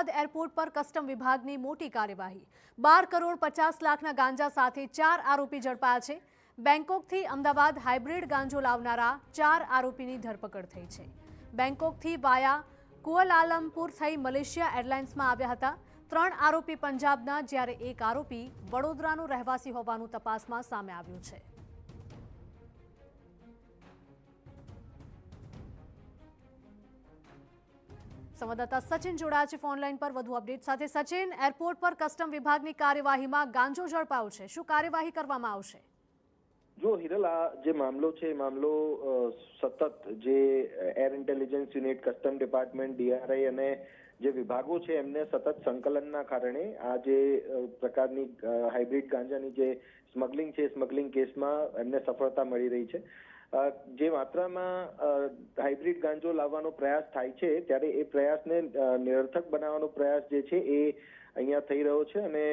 Ahmedabad airport પર custom વિભાગની મોટી કાર્યવાહી 12 કરોડ 50 લાખના ગાંજા સાથે 4 આરોપી ઝડપાયા છે। બેંકોકથી અમદાવાદ હાઇબ્રિડ ગાંજો લાવનારા 4 આરોપીની ધરપકડ થઈ છે। બેંકોકથી વાયા કુઆલાલંપુર થઈ મલેશિયા એરલાઇન્સમાં આવ્યા હતા। 3 આરોપી પંજાબના જ્યારે એક આરોપી વડોદરાનો રહેવાસી હોવાનું તપાસમાં સામે આવ્યું છે। સંવાદદાતા સચિન જોડાયા છે ફોન લાઈન પર વધુ અપડેટ સાથે। સચિન, એરપોર્ટ પર કસ્ટમ વિભાગની કાર્યવાહીમાં ગાંજો ઝડપાયો છે, શું કાર્યવાહી કરવામાં આવશે? જો હિરલ, આ જે મામલો છે એ મામલો સતત જે air intelligence unit, custom department, DRI અને જે વિભાગો છે એમને સતત સંકલનના કારણે આ જે પ્રકારની હાઇબ્રિડ ગાંજાની જે સ્મગલિંગ છે, સ્મગલિંગ કેસમાં એમને સફળતા મળી રહી છે। જે માત્રામાં હાઇબ્રિડ ગાંજો લાવવાનો પ્રયાસ થાય છે ત્યારે એ પ્રયાસને નિરર્થક બનાવવાનો પ્રયાસ જે છે એ અહીંયા થઈ રહ્યો છે અને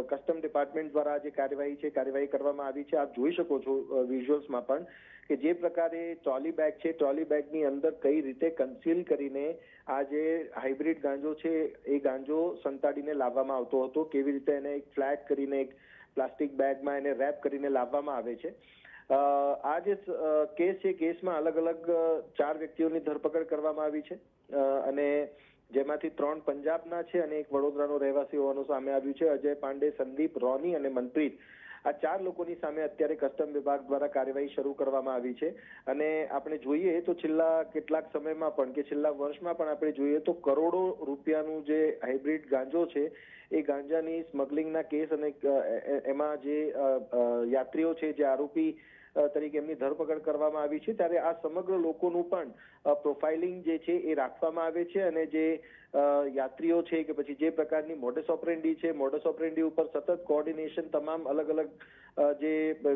કસ્ટમ ડિપાર્ટમેન્ટ દ્વારા જે કાર્યવાહી કરવામાં આવી છે। આપ જોઈ શકો છો વિઝ્યુઅલ્સમાં પણ કે જે પ્રકારે ટ્રોલી બેગ છે, ટ્રોલી બેગની અંદર કઈ રીતે કન્સીલ કરીને આ જે હાઇબ્રિડ ગાંજો છે એ ગાંજો સંતાડીને લાવવામાં આવતો હતો, કેવી રીતે એને એક ફ્લેટ કરીને એક પ્લાસ્ટિક બેગમાં એને રેપ કરીને લાવવામાં આવે છે। આ જે કેસ છે, કેસમાં અલગ અલગ 4 વ્યક્તિઓની ધરપકડ કરવામાં આવી છે અને જેમાંથી 3 પંજાબના છે અને એક વડોદરાનો રહેવાસી હોવાનું સામે આવ્યું છે। અજય પાંડે, સંદીપ, રોની અને મનપ્રીત, આ 4 લોકોની સામે અત્યારે કસ્ટમ વિભાગ દ્વારા કાર્યવાહી શરૂ કરવામાં આવી છે અને આપણે જોઈએ તો છેલ્લા કેટલાક સમયમાં પણ કે છેલ્લા વર્ષમાં પણ આપણે જોઈએ તો કરોડો રૂપિયાનું જે હાઇબ્રિડ ગાંજો છે એ ગાંજાની સ્મગલિંગના કેસ અને એમાં જે યાત્રીઓ છે, જે આરોપી તરીકે એમની ધરપકડ કરવામાં આવી છે ત્યારે આ સમગ્ર લોકોનું પણ પ્રોફાઇલિંગ જે છે એ રાખવામાં આવે છે અને જે યાત્રીઓ છે કે પછી જે પ્રકારની મોડસ ઓપરેન્ડી છે, મોડસ ઓપરેન્ડી ઉપર સતત કોઓર્ડિનેશન તમામ અલગ અલગ જે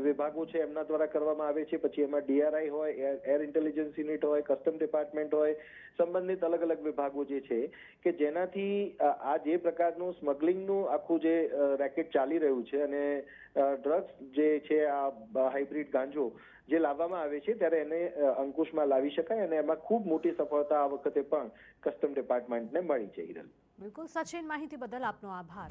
વિભાગો છે એમના દ્વારા કરવામાં આવે છે। પછી એમાં ડીઆરઆઈ હોય, એર ઇન્ટેલિજન્સ યુનિટ હોય, કસ્ટમ ડિપાર્ટમેન્ટ હોય, સંબંધિત અલગ અલગ વિભાગો જે છે કે જેનાથી આ જે પ્રકારનું સ્મગલિંગનું આખું જે રેકેટ ચાલી રહ્યું છે અને ડ્રગ્સ જે છે આ હાઇબ્રિડ ગાંજો જે લાવવામાં આવે છે ત્યારે એને અંકુશમાં લાવી શકાય અને એમાં ખૂબ મોટી સફળતા આ વખતે પણ કસ્ટમ ડિપાર્ટમેન્ટને મળી છે। હિરલ, બિલકુલ સચિન, માહિતી બદલ આપનો આભાર।